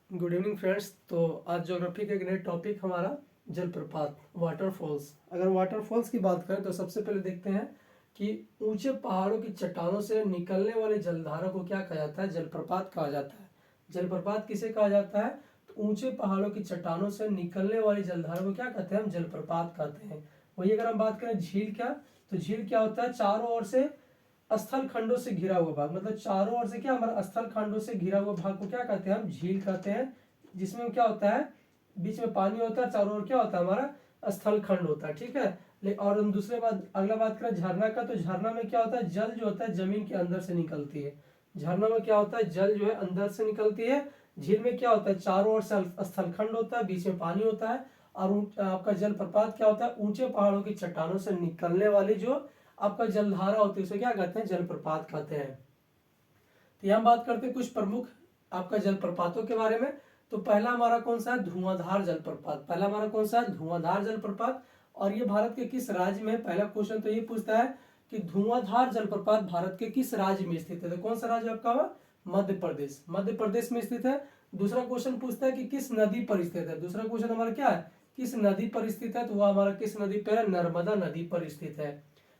Good evening friends. तो आज geography का एक नया टॉपिक हमारा जलप्रपात वाटरफॉल्स। अगर वाटरफॉल्स की बात करें तो सबसे पहले देखते हैं कि ऊंचे पहाड़ों की चट्टानों से निकलने वाले जलधारा को क्या कहा जाता है? जलप्रपात कहा जाता है। जलप्रपात किसे कहा जाता है? तो ऊंचे पहाड़ों की चट्टानों से निकलने वाली जलधारा को क्या कहते हैं? हम जलप्रपात कहते हैं। वही अगर हम बात करें झील क्या, तो झील क्या होता है? चारों ओर से स्थल खंडों से घिरा हुआ भाग, मतलब चारों ओर से क्या हमारा स्थल खंडों से घिरा हुआ भाग को क्या कहते हैं? हम झील कहते हैं। जिसमें क्या होता है? बीच में पानी होता है, चारों ओर क्या होता है? हमारा स्थल खंड होता है। ठीक है। और हम दूसरे बात अगला बात करें झरना का, तो झरना में क्या होता है? जल जो होता है जमीन के अंदर से निकलती है। झरना में क्या होता है? जल जो है अंदर से निकलती है। झील में क्या होता है? चारों ओर से स्थल खंड होता है, बीच में पानी होता है। और आपका जलप्रपात क्या होता है? ऊंचे पहाड़ों की चट्टानों से निकलने वाली जो आपका जलधारा होती है उसे क्या कहते हैं? जलप्रपात कहते हैं। तो यहाँ बात करते हैं कुछ प्रमुख आपका जलप्रपातों के बारे में। तो पहला हमारा कौन सा है? धुआंधार जलप्रपात। पहला हमारा कौन सा है? धुआंधार जलप्रपात। और ये भारत के किस राज्य में है? पहला क्वेश्चन तो ये पूछता है कि धुआंधार जलप्रपात भारत के किस राज्य में स्थित है? तो कौन सा राज्य आपका हुआ? मध्य प्रदेश। मध्य प्रदेश में स्थित है। दूसरा क्वेश्चन पूछता है कि किस नदी पर स्थित है? दूसरा क्वेश्चन हमारा क्या है? किस नदी पर स्थित है? तो वह हमारा किस नदी पर है? नर्मदा नदी पर स्थित है।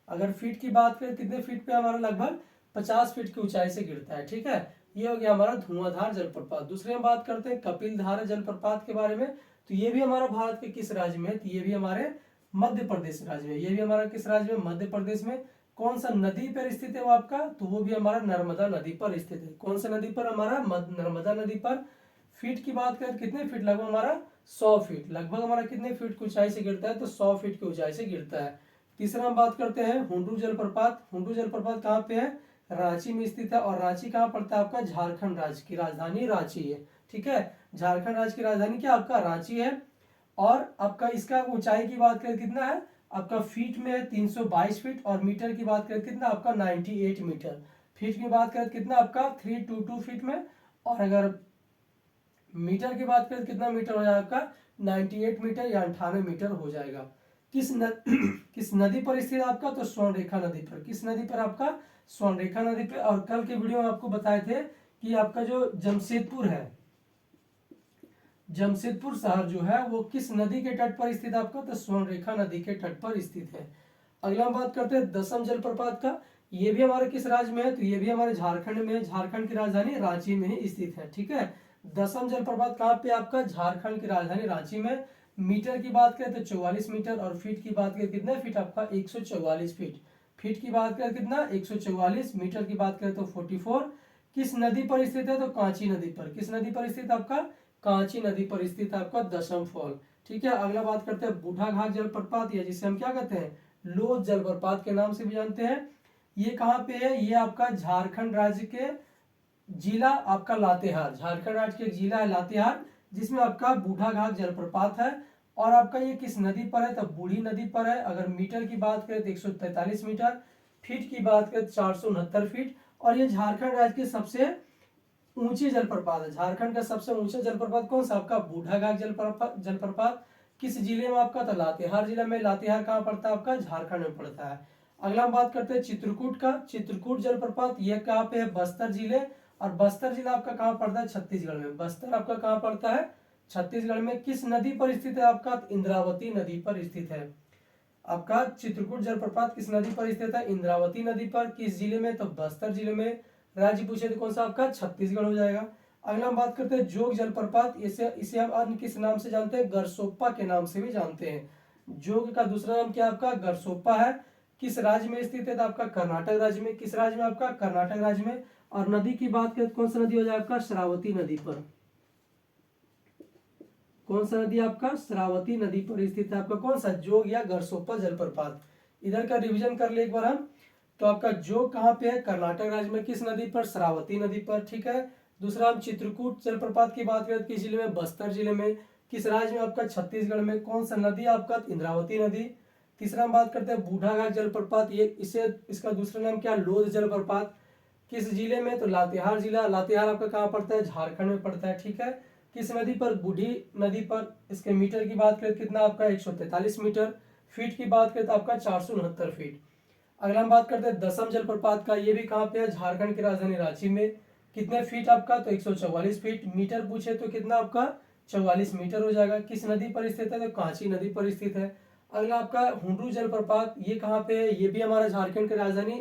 अगर फीट की बात करें कितने फीट पे? हमारा लगभग 50 फीट की ऊंचाई से गिरता है। ठीक है। ये हो गया हमारा धुआंधार जलप्रपात। दूसरे हम बात करते हैं कपिलधारा जलप्रपात के बारे में। तो ये भी हमारा भारत के किस राज्य में है? तो ये भी हमारे मध्य प्रदेश राज्य में। ये भी हमारा किस राज्य में? मध्य प्रदेश में। कौन सा नदी पर स्थित है वो आपका? तो वो भी हमारा नर्मदा नदी पर स्थित है। कौन सा नदी पर? हमारा नर्मदा नदी पर। फीट की बात करें कितने फीट? लगभग हमारा 100 फीट। लगभग हमारा कितने फीट की ऊंचाई से गिरता है? तो 100 फीट की ऊंचाई से गिरता है। तीसरा हम बात करते हैं हुंडू जलप्रपात। हुंडू जलप्रपात कहाँ पे है? रांची में स्थित है। और रांची कहाँ पड़ता है? आपका झारखंड राज्य की राजधानी रांची है। ठीक है। झारखंड राज्य की राजधानी क्या आपका? रांची है। और आपका इसका ऊंचाई की बात करें कितना है? आपका फीट में है 322 फीट। और मीटर की बात करें कितना? आपका 98 मीटर। फीट की बात करें कितना? आपका 322 फीट में। और अगर मीटर की बात करें कितना मीटर हो जाएगा आपका? 98 मीटर या 98 मीटर हो जाएगा। किस किस नदी पर स्थित आपका? तो स्वर्णरेखा नदी पर। किस नदी पर आपका? स्वर्णरेखा नदी पर। और कल के वीडियो में आपको बताए थे कि आपका जो जमशेदपुर है, जमशेदपुर शहर जो है वो किस नदी के तट पर स्थित है आपका? तो स्वर्णरेखा नदी के तट पर स्थित है। अगला हम बात करते हैं दसम जलप्रपात का। ये भी हमारे किस राज्य में है? तो ये भी हमारे झारखंड में है। झारखंड की राजधानी रांची में ही स्थित है। ठीक है। दसम जलप्रपात कहाँ पे? आपका झारखंड की राजधानी रांची में। मीटर की बात करें तो 44 मीटर। और फीट की बात करें कितना फीट? आपका 144 फीट। फीट की बात करें कितना? 144। मीटर की बात करें तो 44। किस नदी पर स्थित है? तो कांची नदी पर। किस नदी पर स्थित आपका? कांची नदी पर स्थित आपका दसम फॉल। ठीक है। अगला बात करते हैं बूढ़ा घाट जलप्रपात, या जिसे हम क्या कहते हैं? लोध जलप्रपात के नाम से भी जानते हैं। ये कहाँ पे है? ये आपका झारखंड राज्य के जिला आपका लातेहार। झारखंड राज्य के एक जिला है लातेहार, जिसमें आपका बूढ़ा घाट जलप्रपात है। और आपका ये किस नदी पर है? तो बूढ़ी नदी पर है। अगर मीटर की बात करें तो 143 मीटर। फीट की बात करें तो 469 फीट। और ये झारखंड राज्य के सबसे ऊंची जलप्रपात है। झारखंड का सबसे ऊंचा जलप्रपात कौन सा? आपका बूढ़ा घाट जलप्रपात। किस जिले में आपका? तो लातेहार जिला में। लातेहार कहाँ पड़ता है आपका? झारखंड में पड़ता है। अगला हम बात करते हैं चित्रकूट का। चित्रकूट जलप्रपात ये कहाँ पे है? बस्तर जिले। और बस्तर जिला आपका कहाँ पड़ता है? छत्तीसगढ़ में। बस्तर आपका कहाँ पड़ता है? छत्तीसगढ़ में। किस नदी पर स्थित है आपका? इंद्रावती नदी पर स्थित है। आपका चित्रकूट जलप्रपात किस नदी पर स्थित है? इंद्रावती नदी पर। किस जिले में? तो बस्तर जिले में। राज्य पूछे तो कौन सा आपका? छत्तीसगढ़ हो जाएगा। अगला हम बात करते हैं जोग जलप्रपात। इसे इसे हम अन्य किस नाम से जानते हैं? गरसोप्पा के नाम से भी जानते हैं। जोग का दूसरा नाम क्या आपका? गरसोप्पा है। किस राज्य में स्थित है? तो आपका कर्नाटक राज्य में। किस राज्य में आपका? कर्नाटक राज्य में। और नदी की बात करें तो कौन सा नदी हो जाएगा आपका? श्रावती नदी पर। कौन सा नदी आपका? श्रावती नदी पर स्थित है आपका कौन सा? जोग या गरसोप्पा जलप्रपात। इधर का रिवीजन कर ले एक बार हम। तो आपका जोग कहाँ पे है? कर्नाटक राज्य में। किस नदी पर? श्रावती नदी पर। ठीक है। दूसरा हम चित्रकूट जलप्रपात की बात करें किस जिले में? बस्तर जिले में। किस राज्य में आपका? छत्तीसगढ़ में। कौन सा नदी आपका? इंद्रावती नदी। तीसरा हम बात करते हैं बूढ़ा घाट जलप्रपात। ये इसे इसका दूसरा नाम क्या? लोध जलप्रपात। किस जिले में? तो लातेहार जिला। लातेहार आपका कहाँ पड़ता है? झारखंड में पड़ता है। ठीक है। किस नदी पर? बूढ़ी नदी पर। इसके मीटर की बात करें कितना आपका? 143 मीटर। फीट की बात करें तो आपका 469 फीट। अगला हम बात करते हैं दसम जलप्रपात का। ये भी कहाँ पे है? झारखंड की राजधानी रांची में। कितने फीट आपका, तो 144 फीट। मीटर पूछे तो कितना आपका 44 मीटर हो जाएगा। किस नदी पर स्थित है, तो कांची नदी पर स्थित है। अगला आपका हुंडरू जलप्रपात, ये कहाँ पे है, ये भी हमारा झारखंड की राजधानी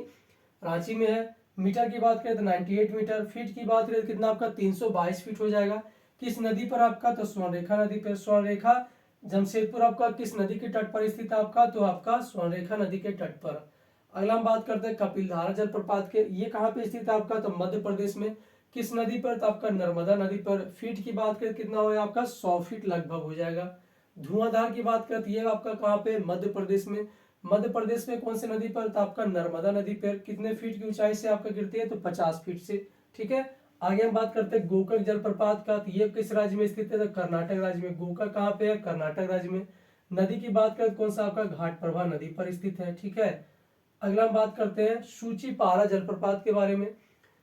रांची में है। मीटर की बात करें तो 98 मीटर। फीट की बात करें तो कितना आपका 322 फीट हो जाएगा। किस नदी पर आपका, तो स्वर्णरेखा नदी पर। स्वर्णरेखा जमशेदपुर आपका किस नदी के तट पर स्थित है आपका, तो आपका स्वर्णरेखा नदी के तट पर। अगला हम बात करते हैं कपिलधारा जलप्रपात के, ये कहाँ पे स्थित है आपका, तो मध्य प्रदेश में। किस नदी पर, तो आपका नर्मदा नदी पर। फीट की बात करें कितना होगा आपका 100 फीट लगभग हो जाएगा। धुआंधार की बात करें तो ये आपका कहाँ पे, मध्य प्रदेश में। मध्य प्रदेश में कौन सी नदी पर, तो आपका नर्मदा नदी पर। कितने फीट की ऊंचाई से आपका गिरती है, तो 50 फीट से। ठीक है, आगे हम बात करते हैं गोकर्ण जलप्रपात का, तो ये किस राज्य में स्थित है, तो कर्नाटक राज्य में। गोकर्ण कहाँ पे है, कर्नाटक राज्य में। नदी की बात करें तो कौन सा आपका घाट प्रभा नदी पर स्थित है। ठीक है, अगला हम बात करते हैं सूचीपारा जलप्रपात के बारे में।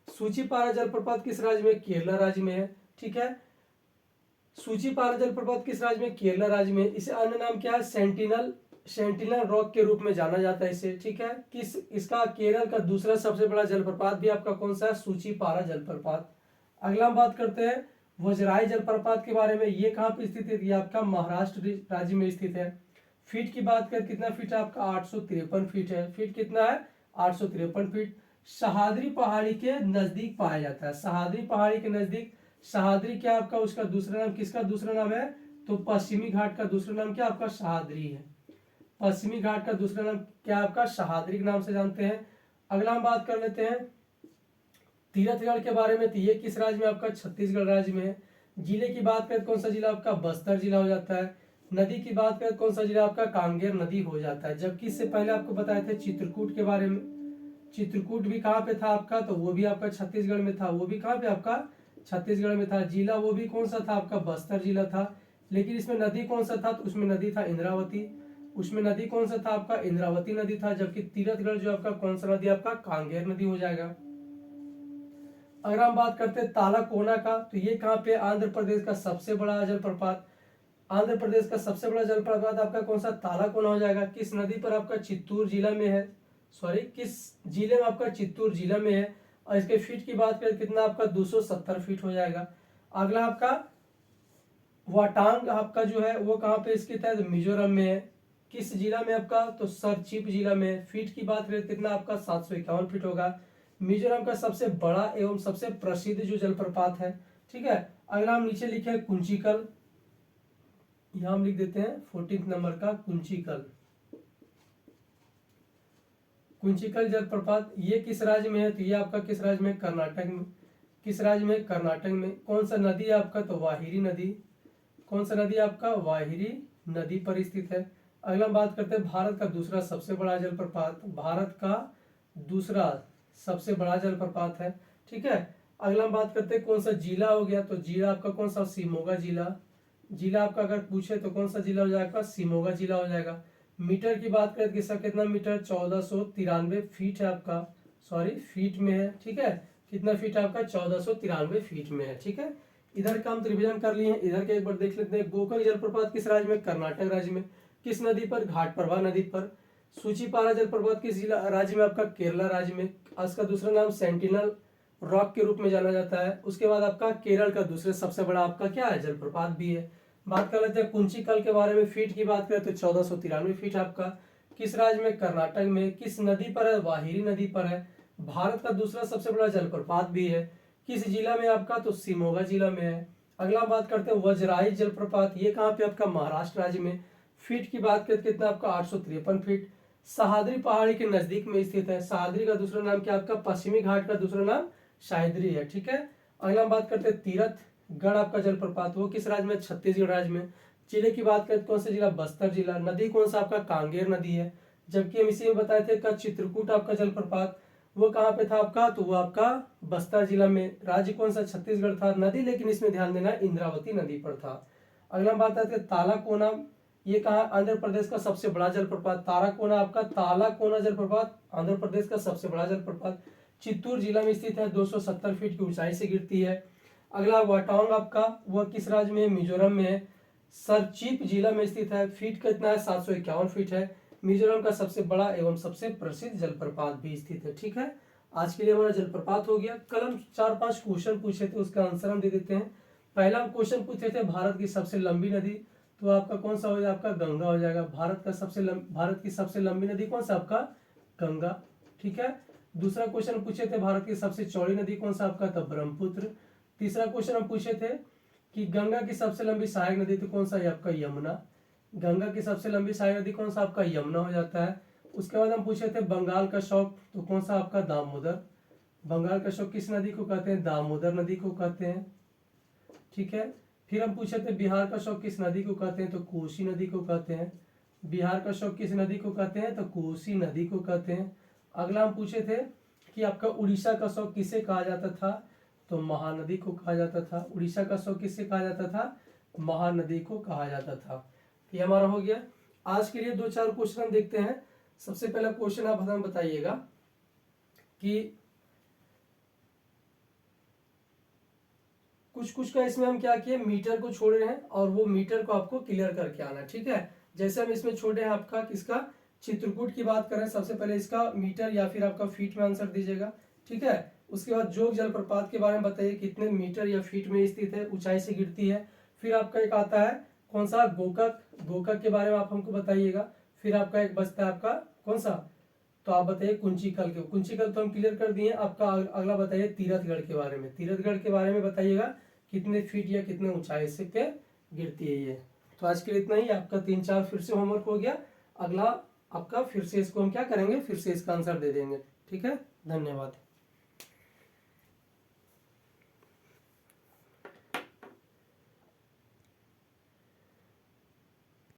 सूचीपारा जलप्रपात किस राज्य में, केरला राज्य में है। ठीक है, सूचीपारा जलप्रपात किस राज्य में, केरला राज्य में। इसे अन्य नाम क्या है, सेंटिनल सेंटिनल रॉक के रूप में जाना जाता है इसे। ठीक है, किस इसका केरल का दूसरा सबसे बड़ा जलप्रपात भी आपका कौन सा है, सूचीपारा जलप्रपात। अगला हम बात करते हैं वज्राई जलप्रपात के बारे में, ये कहाँ पे स्थित है, ये आपका महाराष्ट्र राज्य में स्थित है। फीट की बात करें कितना फीट है आपका, 853 फीट है। फीट कितना है, 853 फीट। सहाद्री पहाड़ी के नजदीक पाया जाता है। सहाद्री पहाड़ी के नजदीक, सहाद्री क्या आपका, उसका दूसरा नाम, किसका दूसरा नाम है, तो पश्चिमी घाट का दूसरा नाम क्या आपका सहाद्री है। पश्चिमी घाट का दूसरा नाम क्या आपका सहाद्री के नाम से जानते हैं। अगला हम बात कर लेते हैं तीरथगढ़ के बारे में, तो ये किस राज्य में आपका, छत्तीसगढ़ राज्य में है। जिले की बात करें कौन सा जिला आपका, बस्तर जिला हो जाता है। नदी की बात करें कौन सा जिला आपका, कांगेर नदी हो जाता है। जबकि इससे पहले आपको बताए थे चित्रकूट के बारे में। चित्रकूट भी कहाँ पे था आपका, तो वो भी आपका छत्तीसगढ़ में था। वो भी कहाँ पे आपका, छत्तीसगढ़ में था। जिला वो भी कौन सा था आपका, बस्तर जिला था। लेकिन इसमें नदी कौन सा था, तो उसमें नदी था इंद्रावती। उसमें नदी कौन सा था आपका, इंद्रावती नदी था। जबकि तीरथगढ़ जो आपका कौन सा नदी आपका, कांगेर नदी हो जाएगा। अगर हम बात करते हैं तालाकोना का, तो ये कहाँ पे, आंध्र प्रदेश का सबसे बड़ा जलप्रपात। आंध्र प्रदेश का सबसे बड़ा जलप्रपात आपका कौन सा, तालाकोना हो जाएगा। किस नदी पर आपका, चित्तूर जिला में है। सॉरी, किस जिले में आपका, चित्तूर जिला में है। और इसके फीट की बात करें कितना आपका, 270 फीट हो जाएगा। अगला आपका वाटांग आपका जो है वो कहाँ पे स्थित है, तो मिजोरम में है। किस जिला में आपका, तो सरचिप जिला में। फीट की बात करें कितना आपका, 751 फीट होगा। मिजोरम का सबसे बड़ा एवं सबसे प्रसिद्ध जो जलप्रपात है। ठीक है, अगला हम नीचे लिखे कुंचिकल, यहां हम लिख देते हैं 14 नंबर का कुंचिकल। कुंचिकल जलप्रपात ये किस राज्य में है, तो ये आपका किस राज्य में, कर्नाटक में। किस राज्य में, कर्नाटक में। कौन सा नदी है आपका, तो वाहिरी नदी। कौन सा नदी आपका, वाहिरी नदी पर स्थित है। अगला बात करते हैं भारत का दूसरा सबसे बड़ा जलप्रपात। भारत का दूसरा सबसे बड़ा जलप्रपात है। ठीक है, अगला हम बात करते हैं कौन सा जिला हो गया, तो जिला आपका कौन सा, शिमोगा जिला। जिला आपका अगर पूछे तो कौन सा जिला हो जाएगा, शिमोगा जिला हो जाएगा। मीटर की बात करें तो किसका कितना मीटर, 1493 फीट है आपका। सॉरी, फीट में है। ठीक है, कितना फीट है आपका, 1493 फीट में है। ठीक है, इधर का हम रिविजन कर लिए हैं। इधर के एक बार देख लेते हैं। गोकर्ण जलप्रपात किस राज्य में, कर्नाटक राज्य में। किस नदी पर, घाटप्रभा नदी पर। सूचीपारा जलप्रपात किस जिला राज्य में आपका, केरला राज्य में। इसका दूसरा नाम सेंटिनल रॉक के रूप में जाना जाता है। उसके बाद आपका केरल का दूसरे सबसे बड़ा आपका क्या है, जलप्रपात भी है। बात कर लेते हैं कुंचिकल के बारे में। फीट की बात करें तो 1493 फीट आपका। किस राज्य में, कर्नाटक में। किस नदी पर है, वाहिरी नदी पर है। भारत का दूसरा सबसे बड़ा जलप्रपात भी है। किस जिला में आपका, तो शिमोगा जिला में है। अगला बात करते हैं वज्राई जलप्रपात, ये कहाँ पे आपका, महाराष्ट्र राज्य में। फीट की बात करें कितना आपका, 853 फीट। सहाद्री पहाड़ी के नजदीक में स्थित है। सहाद्री का दूसरा नाम क्या आपका, पश्चिमी घाट का दूसरा नाम शायद्री है। ठीक है, अगला हम बात करते हैं तीरथगढ़ आपका जलप्रपात, वो किस राज्य में, छत्तीसगढ़ राज्य में। जिले की बात करें कौन सा जिला, बस्तर जिला। नदी कौन सा आपका, कांगेर नदी है। जबकि हम इसी में बताए थे का चित्रकूट आपका जलप्रपात, वो कहाँ पे था आपका, तो वो आपका बस्तर जिला में। राज्य कौन सा, छत्तीसगढ़ था। नदी लेकिन इसमें ध्यान देना इंद्रावती नदी पर था। अगला हम बात करते हैं तालाकोना, ये कहा, आंध्र प्रदेश का सबसे बड़ा जलप्रपात। ताराकोना आपका, तालाकोना जलप्रपात आंध्र प्रदेश का सबसे बड़ा जलप्रपात चित्तूर जिला में स्थित है। 270 फीट की ऊंचाई से गिरती है। अगला वाटांग आपका, वह किस राज्य में, मिजोरम में है। सरचीप जिला में स्थित है। फीट कितना है, 751 फीट है। मिजोरम का सबसे बड़ा एवं सबसे प्रसिद्ध जलप्रपात भी स्थित है। ठीक है, आज के लिए हमारा जलप्रपात हो गया। कल हम 4-5 क्वेश्चन पूछे थे, उसका आंसर हम दे देते हैं। पहला हम क्वेश्चन पूछे थे भारत की सबसे लंबी नदी, तो आपका कौन सा हो जाएगा, आपका गंगा हो जाएगा। भारत की सबसे लंबी नदी कौन सा, आपका गंगा, ठीक है। दूसरा क्वेश्चन पूछे थे भारत की सबसे चौड़ी नदी कौन सा, आपका था ब्रह्मपुत्र। तीसरा क्वेश्चन हम पूछे थे कि गंगा की सबसे लंबी सहायक नदी तो कौन सा है, आपका यमुना। गंगा की सबसे लंबी सहायक नदी कौन सा, आपका यमुना हो जाता है। उसके बाद हम पूछे थे बंगाल का शौक तो कौन सा, आपका दामोदर। बंगाल का शौक किस नदी को कहते हैं, दामोदर नदी को कहते हैं, ठीक है। फिर हम पूछे थे बिहार का शौक किस नदी को कहते हैं, तो कोसी नदी को कहते हैं। बिहार का शौक किस नदी को कहते हैं, तो कोसी नदी को कहते हैं। अगला हम पूछे थे कि आपका उड़ीसा का शौक किसे कहा जाता था, तो महानदी को कहा जाता था। उड़ीसा का शौक किसे कहा जाता था, महानदी को कहा जाता था। ये हमारा हो गया। आज के लिए 2-4 क्वेश्चन हम देखते हैं। सबसे पहला क्वेश्चन आप हमें बताइएगा कि कुछ का इसमें हम क्या किए, मीटर को छोड़ रहे हैं और वो मीटर को आपको क्लियर करके आना है, ठीक है। जैसे हम इसमें छोड़े हैं आपका किसका, चित्रकूट की बात करें, सबसे पहले इसका मीटर या फिर आपका फीट में आंसर दीजिएगा, ठीक है। उसके बाद जोग जलप्रपात के बारे में बताइए कितने मीटर या फीट में स्थित है, ऊंचाई से गिरती है। फिर आपका एक आता है कौन सा, गोकक। गोकक के बारे में आप हमको बताइएगा। फिर आपका एक बचता है आपका कौन सा, तो आप बताइए कुंचिकल के। कुंचिकल तो हम क्लियर कर दिए। आपका अगला बताइए तीरथगढ़ के बारे में। तीरथगढ़ के बारे में बताइएगा कितने फीट या कितने ऊंचाई से पे गिरती है ये। तो आज के लिए इतना ही। आपका 3-4 फिर से होमवर्क हो गया। अगला आपका फिर से इसको हम क्या करेंगे, फिर से इसका आंसर दे देंगे, ठीक है। धन्यवाद।